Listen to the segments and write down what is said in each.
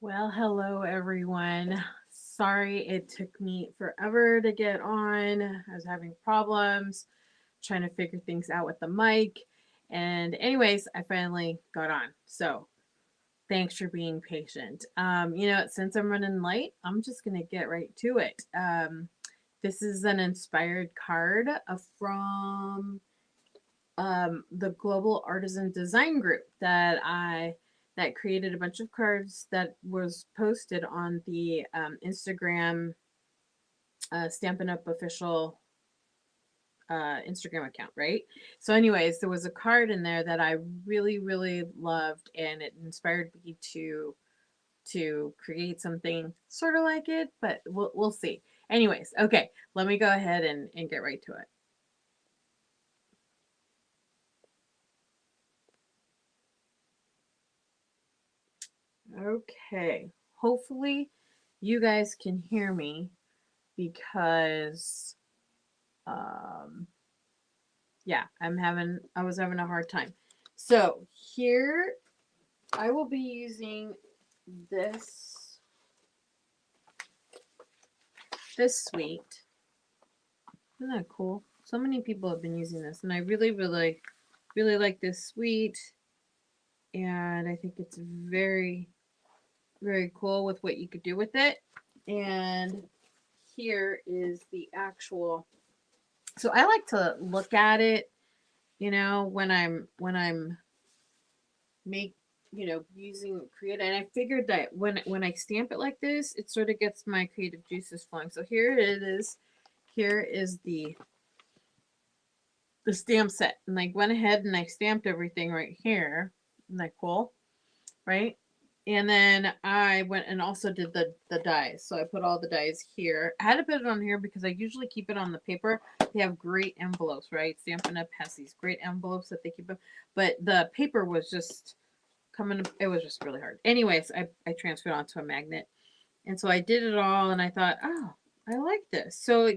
Well, hello everyone. Sorry it took me forever to get on. I was having problems trying to figure things out with the mic. And, anyways, I finally got on. So, thanks for being patient. Since I'm running late, I'm just going to get right to it. This is an inspired card from the Global Artisan Design Group that created a bunch of cards that was posted on the Instagram Stampin' Up official Instagram account, right? So, anyways, there was a card in there that I really, really loved, and it inspired me to create something sort of like it, but we'll see. Anyways, okay, let me go ahead and get right to it. Okay, hopefully you guys can hear me because um yeah, I was having a hard time. So, here I will be using this this suite. Isn't that cool? So many people have been using this, and I really, really, really like this suite, and I think it's very, very cool with what you could do with it. And here is the actual. So I like to look at it, when I'm make using create, and I figured that when I stamp it like this, it sort of gets my creative juices flowing. So here it is. Here is the stamp set, and I went ahead and I stamped everything right here. Isn't that cool? Right? And then I went and also did the dies. So I put all the dies here. I had to put it on here because I usually keep it on the paper. They have great envelopes, right? Stampin' Up has these great envelopes that they keep them. But the paper was just it was just really hard. Anyways, I transferred onto a magnet. And so I did it all and I thought, oh, I like this. So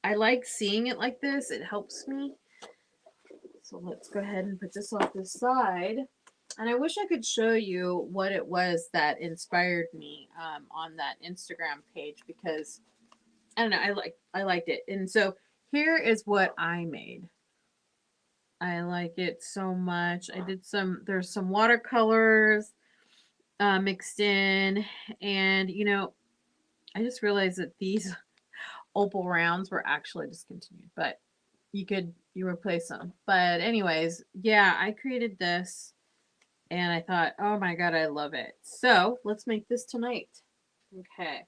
I like seeing it like this. It helps me. So let's go ahead and put this off the side. And I wish I could show you what it was that inspired me on that Instagram page because I don't know, I liked it. And so here is what I made. I like it so much. There's some watercolors mixed in, and I just realized that these opal rounds were actually discontinued, but you replace them. But anyways, yeah, I created this and I thought, oh my god, I love it. So let's make this tonight. Okay.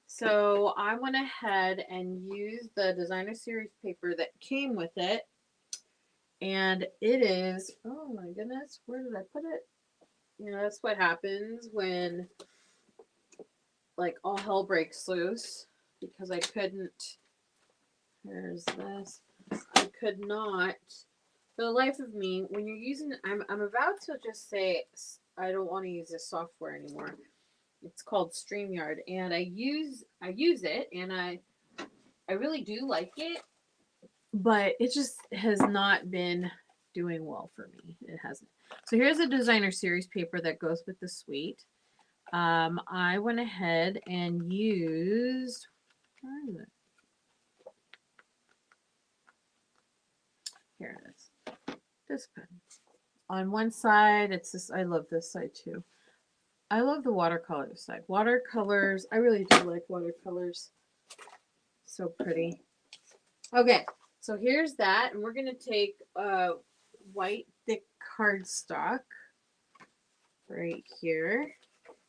So I went ahead and used the designer series paper that came with it. And it is, oh my goodness, where did I put it? That's what happens when like all hell breaks loose because I couldn't. There's this. I could not, for the life of me, when you're using, I'm about to just say I don't want to use this software anymore. It's called StreamYard, and I use it, and I really do like it, but it just has not been doing well for me. It hasn't. So here's a designer series paper that goes with the suite. I went ahead and used, where is it? Here it is. This pen. On one side, it's this. I love this side too. I love the watercolor side. Watercolors, I really do like watercolors. So pretty. Okay, so here's that, and we're gonna take white thick cardstock right here,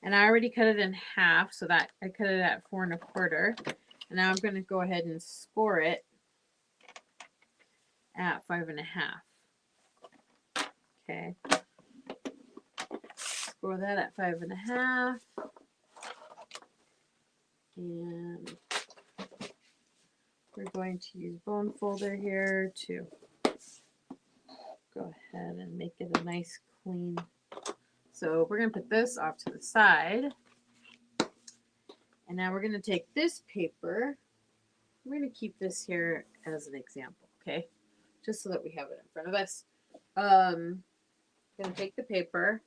and I already cut it in half, so that I cut it at 4 1/4, and now I'm gonna go ahead and score it at 5 1/2. Okay, score that at 5 1/2, and we're going to use bone folder here to go ahead and make it a nice clean. So we're going to put this off to the side. And now we're going to take this paper. We're going to keep this here as an example, okay? Just so that we have it in front of us. Going to take the paper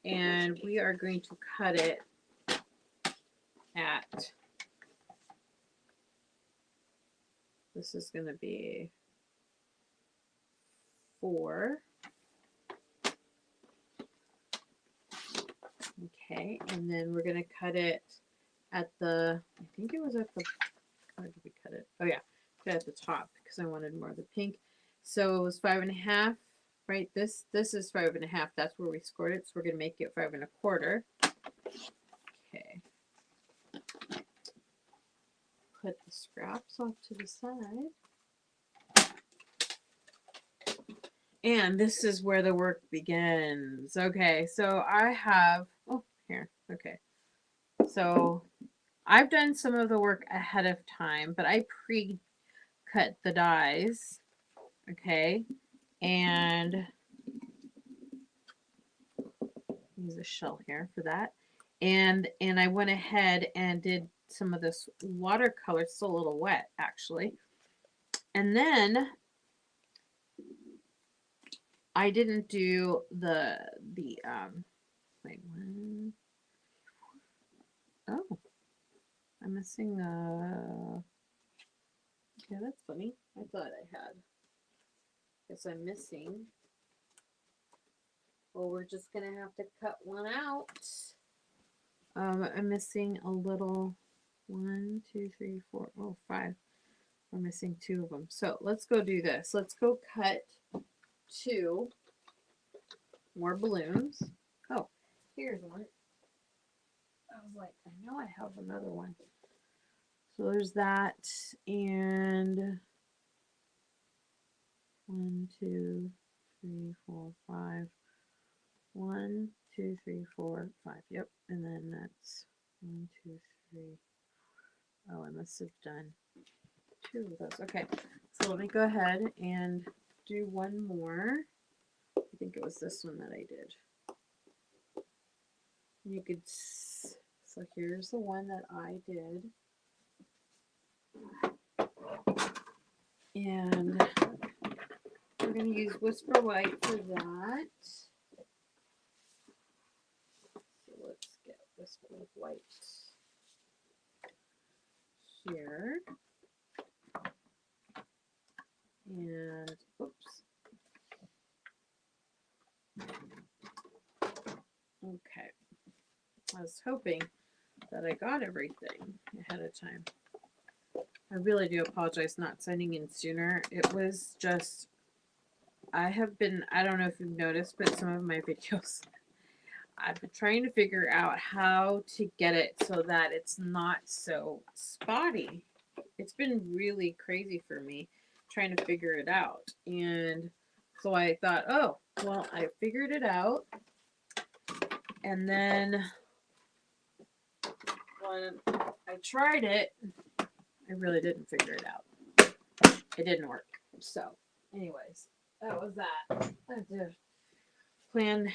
and we are going to cut it at, this is going to be 4. Okay, and then we're going to cut it at the, I think it was at the, how did we cut it? Oh yeah, cut it at the top because I wanted more of the pink. So it was 5.5, right? This is 5.5. That's where we scored it. So we're going to make it 5.25. Okay. Put the scraps off to the side. And this is where the work begins. Okay, so I have, oh, here, okay. So I've done some of the work ahead of time, but I pre-cut the dies, okay, and use a shell here for that. And I went ahead and did some of this watercolor. It's still a little wet, actually. And then I didn't do the wait, one. Oh, I'm missing yeah, that's funny. I thought I had. Guess I'm missing. Well, we're just gonna have to cut one out. I'm missing a little 1, 2, 3, 4, oh, 5. We're missing 2 of them. So let's go do this. Let's go cut 2 more balloons. Oh, here's one. I was like, I know I have another one. So there's that, and 1, 2, 3, 4, 5. 1, 2, 3, 4, 5. Yep, and then that's 1, 2, 3. Oh, I must have done 2 of those. Okay, so let me go ahead and do one more. I think it was this one that I did. You could, so here's the one that I did. And we're going to use Whisper White for that. So let's get Whisper White here. And, oops. Okay. I was hoping that I got everything ahead of time. I really do apologize not sending in sooner. It was just, I don't know if you've noticed, but some of my videos, I've been trying to figure out how to get it so that it's not so spotty. It's been really crazy for me trying to figure it out. And so I thought, oh, well, I figured it out. And then when I tried it, I really didn't figure it out. It didn't work. So, anyways, that was that. Plan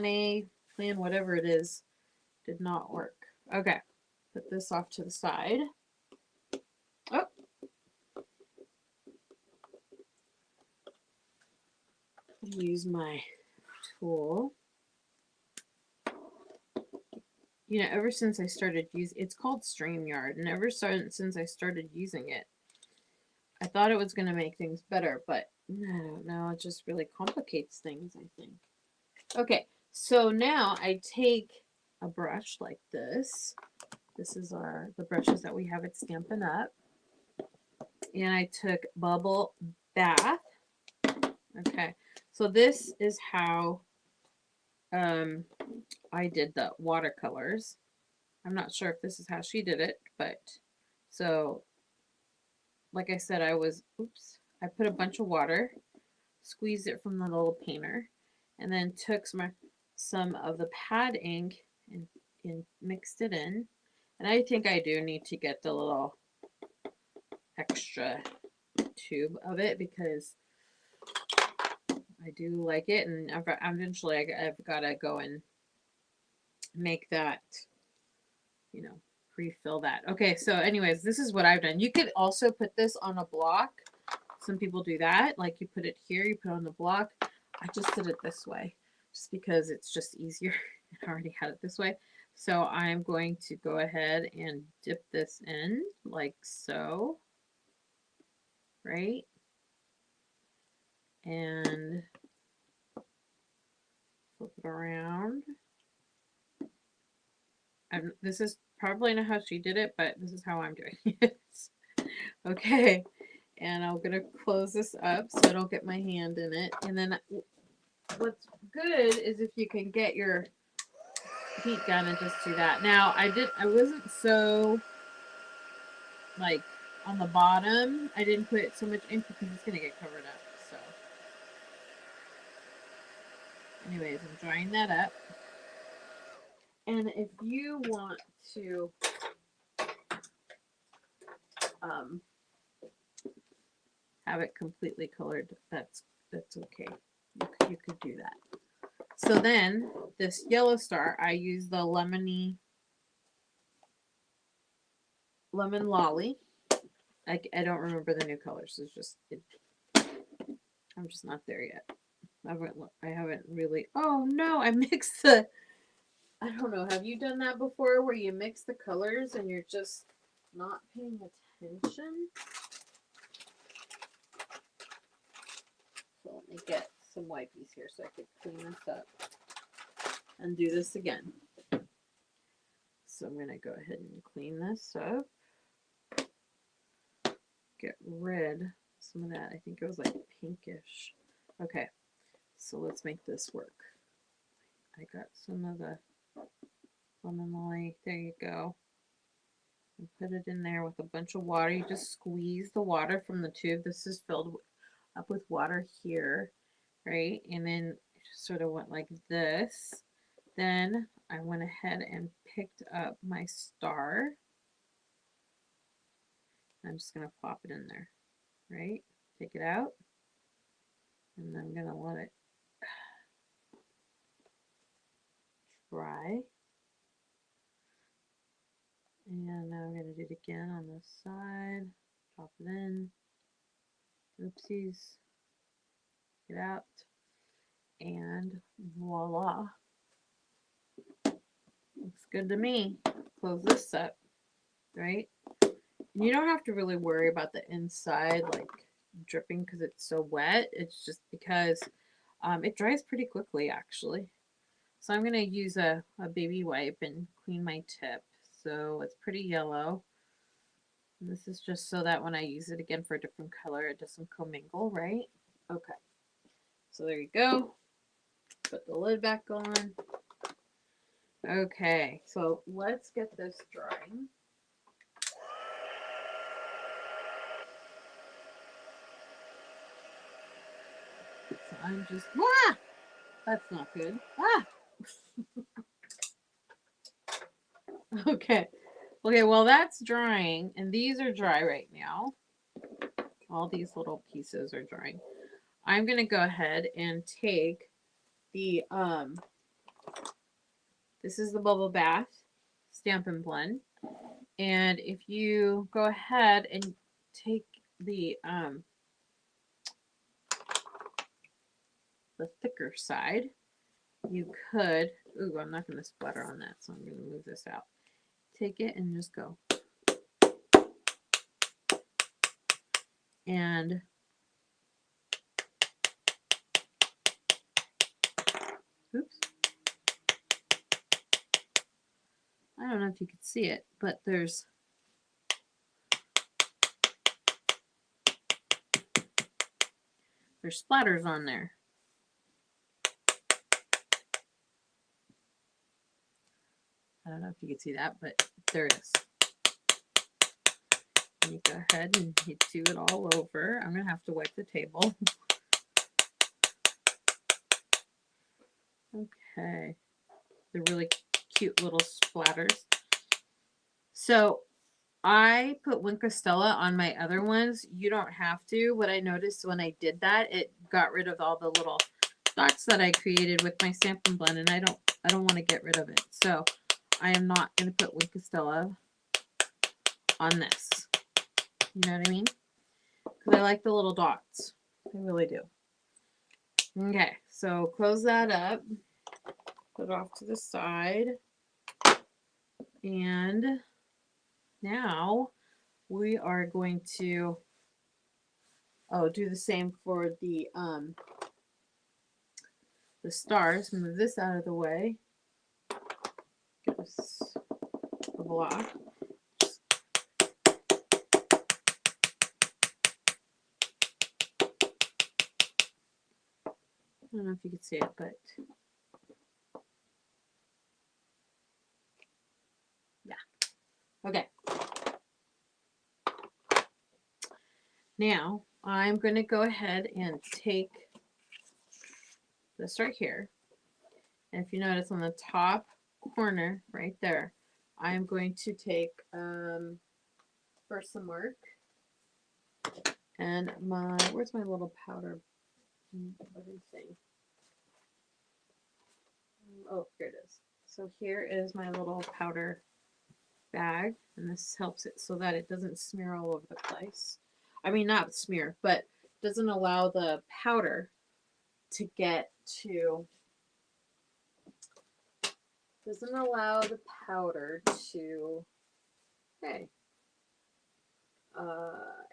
A, plan whatever it is, did not work. Okay, put this off to the side. Oh. Use my tool. You know, ever since I started using, it's called StreamYard, and ever since I started using it, I thought it was going to make things better, but no, it just really complicates things, I think. Okay, so now I take a brush like this. This is the brushes that we have at Stampin' Up. And I took Bubble Bath. Okay, so this is how I did the watercolors. I'm not sure if this is how she did it, but so like I said, I put a bunch of water, squeezed it from the little painter, and then took some of the pad ink and mixed it in. And I think I do need to get the little extra tube of it because I do like it, and eventually I've got to go and make that, refill that. Okay, so anyways, this is what I've done. You could also put this on a block. Some people do that. Like you put it here, you put it on the block. I just did it this way just because it's just easier. I already had it this way. So I'm going to go ahead and dip this in like so, right? And flip it around. This is probably not how she did it, but this is how I'm doing it. Okay, and I'm gonna close this up so I don't get my hand in it. And then what's good is if you can get your heat gun and just do that. Now I wasn't so like on the bottom. I didn't put so much ink because it's gonna get covered up. So anyways, I'm drying that up. And if you want to have it completely colored, that's okay. You could do that. So then this yellow star, I use the lemon lolly. I don't remember the new colors. It's just I'm just not there yet. I haven't really. Oh no, I mixed the. I don't know. Have you done that before, where you mix the colors and you're just not paying attention? So let me get some wipes here so I can clean this up and do this again. So I'm gonna go ahead and clean this up. Get rid of some of that. I think it was like pinkish. Okay, so let's make this work. I got some of the lemon lolly. There you go. And put it in there with a bunch of water. You just squeeze the water from the tube. This is filled up with water here, right? And then it just sort of went like this. Then I went ahead and picked up my star. I'm just going to pop it in there, right? Take it out. And I'm going to let it dry. And now I'm going to do it again on this side. Pop it in. Oopsies. Get out. And voila. Looks good to me. Close this up, right? And you don't have to really worry about the inside like dripping because it's so wet. It's just because it dries pretty quickly actually. So I'm going to use a baby wipe and clean my tip. So it's pretty yellow. And this is just so that when I use it again for a different color, it doesn't commingle, right? Okay. So there you go. Put the lid back on. Okay, so let's get this drying. So I'm just, that's not good. Okay. Okay, well that's drying, and these are dry right now. All these little pieces are drying. I'm gonna go ahead and take the this is the Bubble Bath Stampin' Blend. And if you go ahead and take the thicker side, you could, ooh, I'm not going to splatter on that, so I'm going to move this out. Take it and just go. And oops. I don't know if you could see it, but there's splatters on there. I don't know if you can see that, but there it is. And you go ahead and you do it all over. I'm going to have to wipe the table. Okay. They're really cute little splatters. So I put Wink of Stella on my other ones. You don't have to. What I noticed when I did that, it got rid of all the little dots that I created with my Stampin' Blend, and I don't want to get rid of it. So I am not going to put Wink of Stella on this. You know what I mean? Because I like the little dots. I really do. Okay, so close that up. Put it off to the side. And now we are going to do the same for the stars. Move this out of the way. Get this a block. I don't know if you can see it, but yeah. Okay. Now I'm going to go ahead and take this right here. And if you notice on the top corner right there, I'm going to take Versamark and where's my little powder thing? Oh, here it is. So here is my little powder bag, and this helps it so that it doesn't smear all over the place. I mean, not smear, but doesn't allow the powder to get to, okay,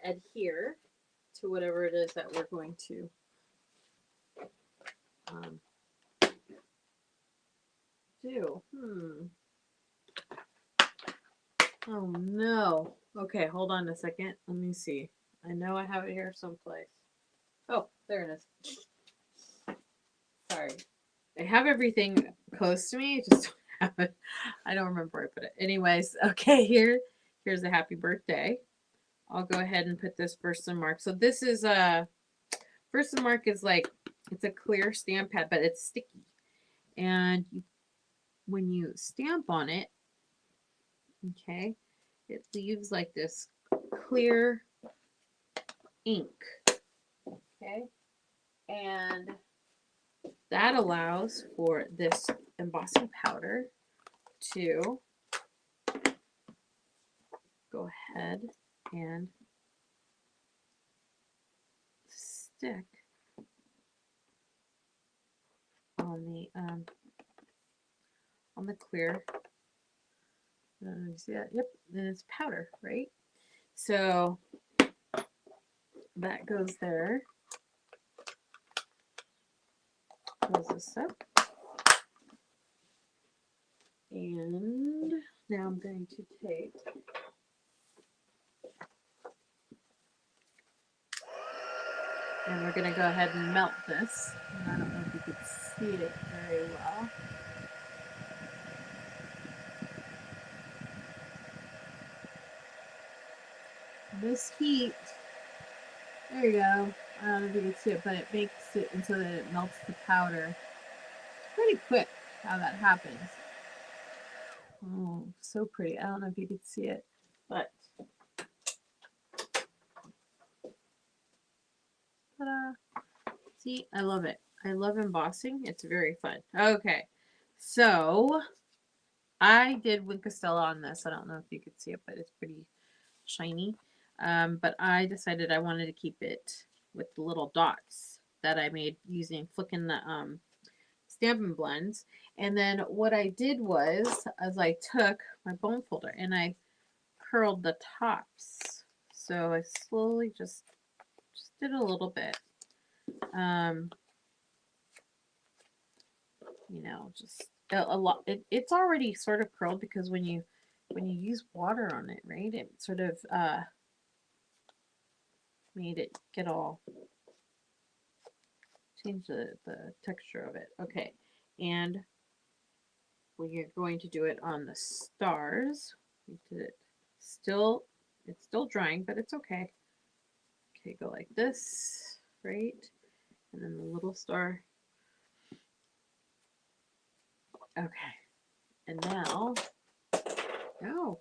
adhere to whatever it is that we're going to do. Oh no. Okay, hold on a second. Let me see. I know I have it here someplace. Oh, there it is. Sorry. I have everything close to me. I just don't have it. I don't remember where I put it. Anyways, okay, here's a happy birthday. I'll go ahead and put this Versamark. So this is Versamark is like, it's a clear stamp pad, but it's sticky. And when you stamp on it, okay, it leaves like this clear ink. Okay. And that allows for this embossing powder to go ahead and stick on the clear. You see that? Yep, and it's powder, right? So that goes there. Close this up. And now I'm going to take and we're going to go ahead and melt this. And I don't know if you can see it very well. This heat, there you go. I don't know if you can see it, but it makes it until it melts the powder. It's pretty quick how that happens. Oh, so pretty. I don't know if you could see it, but ta-da. See, I love it. I love embossing. It's very fun. Okay, so I did Wink Stella on this. I don't know if you could see it, but it's pretty shiny. But I decided I wanted to keep it with the little dots that I made using flicking the Stampin' Blends. And then what I did was, as I took my bone folder and I curled the tops. So I slowly just did a little bit. You know, just a lot. It's already sort of curled because when you use water on it, right, it sort of made it get all, change the texture of it. Okay, and when you're going to do it on the stars, we did it still, it's still drying, but it's okay. Okay, go like this, right? And then the little star. Okay, and now, oh.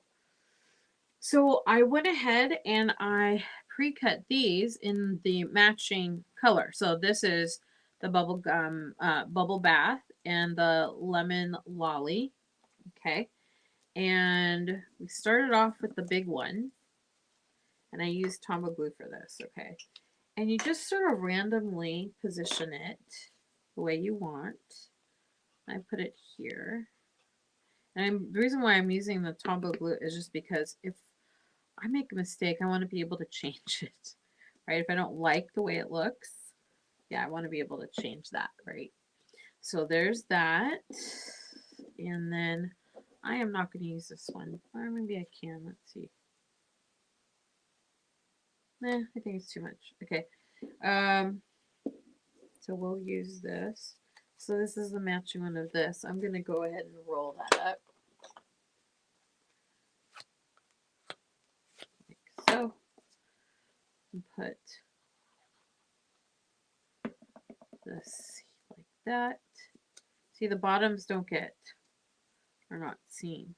So I went ahead and I pre-cut these in the matching color. So this is the bubble bath and the lemon lolly. Okay, and we started off with the big one, and I used Tombow glue for this. Okay, and you just sort of randomly position it the way you want. I put it here, And the reason why I'm using the Tombow glue is just because if I make a mistake, I want to be able to change it, right? If I don't like the way it looks, yeah, I want to be able to change that, right? So there's that. And then I am not going to use this one. Or maybe I can. Let's see. Nah, I think it's too much. Okay. So we'll use this. So this is the matching one of this. I'm going to go ahead and roll that up. Like so. And put this like that. See, the bottoms don't get, are not seen.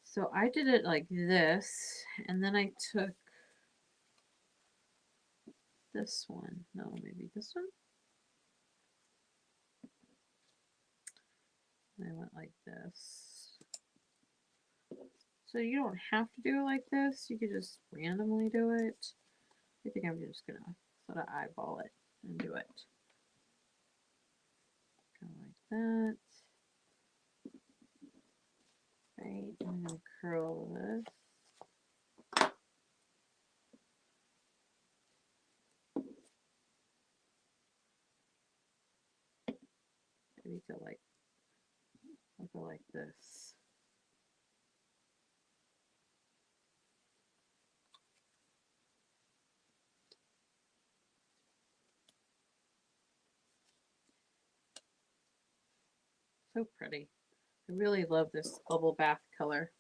So I did it like this, and then I took this one. No, maybe this one. And I went like this. So you don't have to do it like this. You could just randomly do it. I think I'm just gonna sort of eyeball it and do it. Go like that. Right, I'm gonna curl this. Maybe go like, I'll go like this. So pretty. I really love this bubble bath color.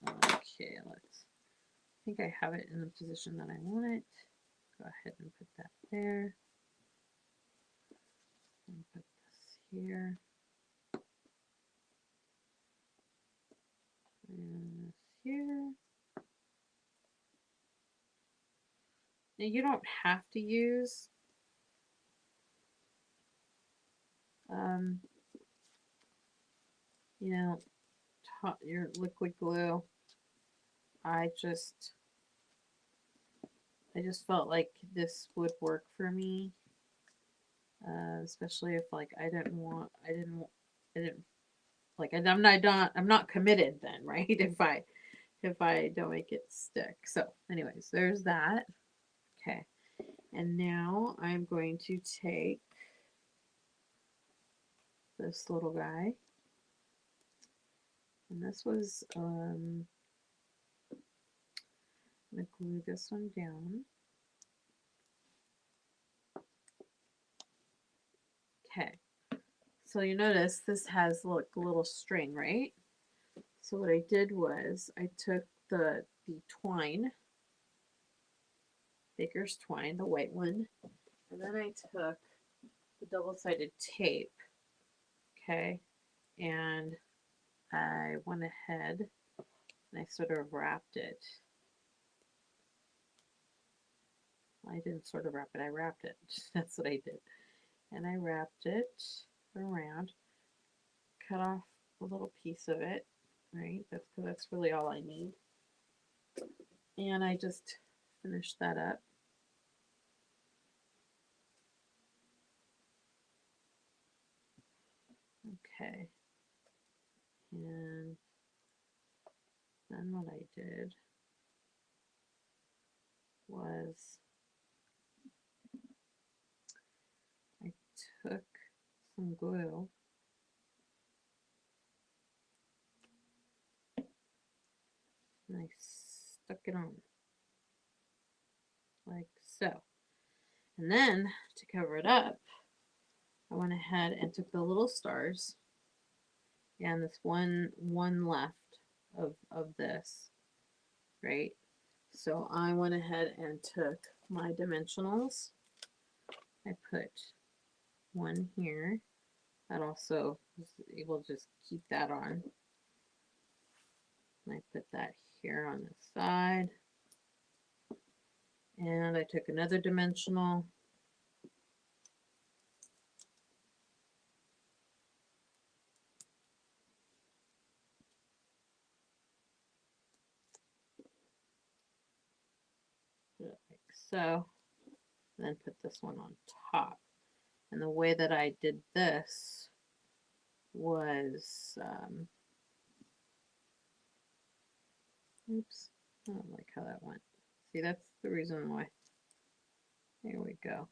Okay, let's, I think I have it in the position that I want it. Go ahead and put that there. And put this here. And this here. Now you don't have to use you know, your liquid glue. I just felt like this would work for me, especially if like I didn't like I'm not committed then, right? If I don't make it stick. So, anyways, there's that. Okay, and now I'm going to take this little guy, and this was I'm gonna glue this one down. Okay, so you notice this has like a little string, right? So what I did was I took the twine, Baker's twine, the white one, and then I took the double-sided tape, okay, and I went ahead and I sort of wrapped it. I didn't sort of wrap it, I wrapped it. That's what I did. And I wrapped it around, cut off a little piece of it, right? That's really all I need. And I just finished that up. Okay. And then what I did was I took some glue and I stuck it on like so. And then to cover it up, I went ahead and took the little stars and this one left of this, right? So I went ahead and took my dimensionals. I put one here. That also was able to just keep that on. And I put that here on the side. And I took another dimensional. Like so. And then put this one on top. And the way that I did this was, oops, I don't like how that went. See, that's the reason why. There we go.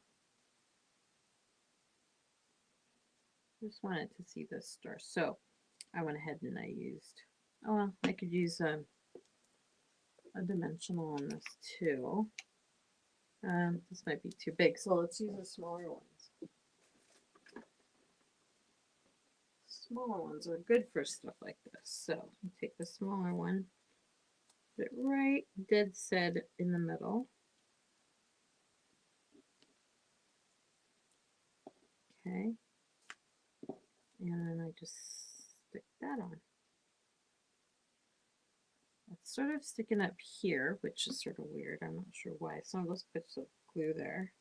Just wanted to see this star. So I went ahead and I used, oh well, I could use a dimensional on this too. This might be too big, so let's use the smaller ones. Smaller ones are good for stuff like this. So take the smaller one, put it right dead set in the middle. Okay. And I just stick that on. It's sort of sticking up here, which is sort of weird. I'm not sure why. Some of those bits of glue there.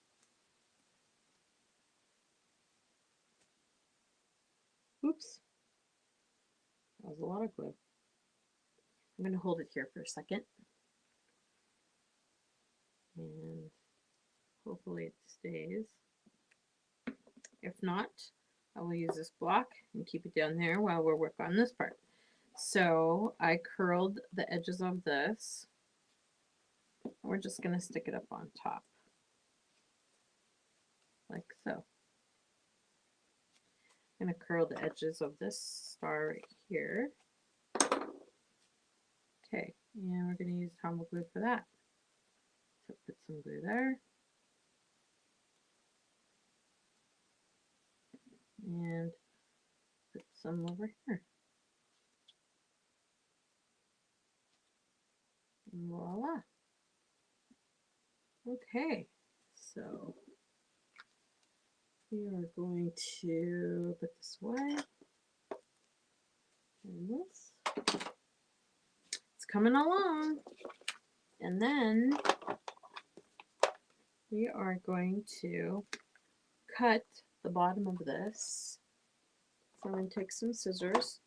Oops. That was a lot of glue. I'm going to hold it here for a second. And hopefully it stays. If not, I will use this block and keep it down there while we're working on this part. So I curled the edges of this. We're just going to stick it up on top. Like so. I'm going to curl the edges of this star right here. Okay, and we're going to use Tombow glue for that. So put some glue there. And put some over here. And voila. Okay, so we are going to put this away. And this. It's coming along. And then we are going to cut the bottom of this. So I'm going to take some scissors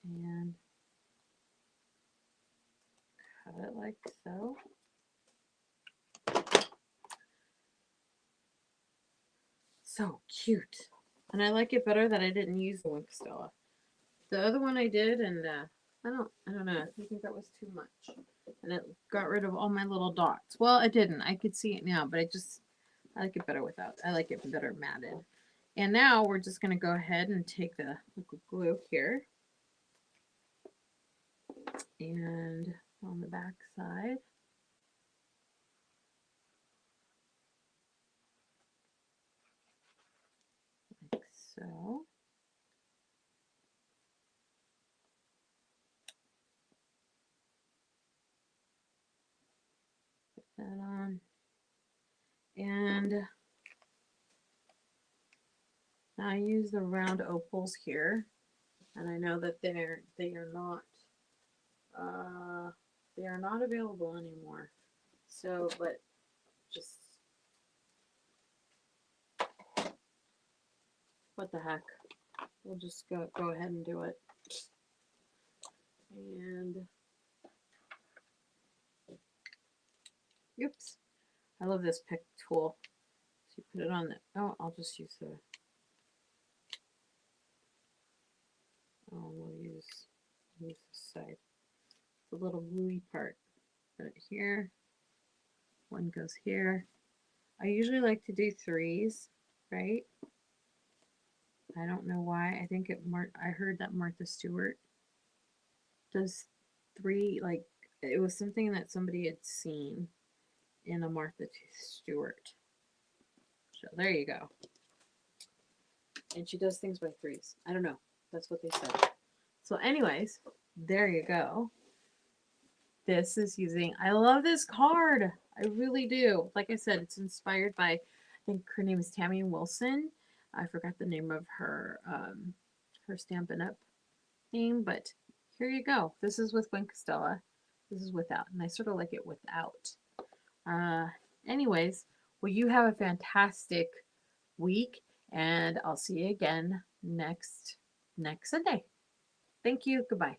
and cut it like so. So cute. And I like it better that I didn't use the Wink Stella. The other one I did, and I don't know. I think that was too much. And it got rid of all my little dots. Well, it didn't. I could see it now, but I like it better without. I like it better matted. And now we're just going to go ahead and take the liquid glue here. And on the back side. Like so. Put that on. And now I use the round opals here. And I know that they are not available anymore. So, but just what the heck? We'll just go ahead and do it. And oops, I love this pick tool. So you put it on the. Oh, I'll just use the. Oh, we'll use this side. The little bluey part. Put it here. One goes here. I usually like to do threes, right? I don't know why. I think I heard that Martha Stewart does three, like it was something that somebody had seen in a Martha Stewart. So there you go. And she does things by threes. I don't know. That's what they said. So anyways, there you go. This is using, I love this card. I really do. Like I said, it's inspired by, I think her name is Tammy Wilson. I forgot the name of her Stampin' Up theme, but here you go. This is with Wink Stella. This is without, and I sort of like it without. Anyways, well, you have a fantastic week, and I'll see you again next Sunday. Thank you. Goodbye.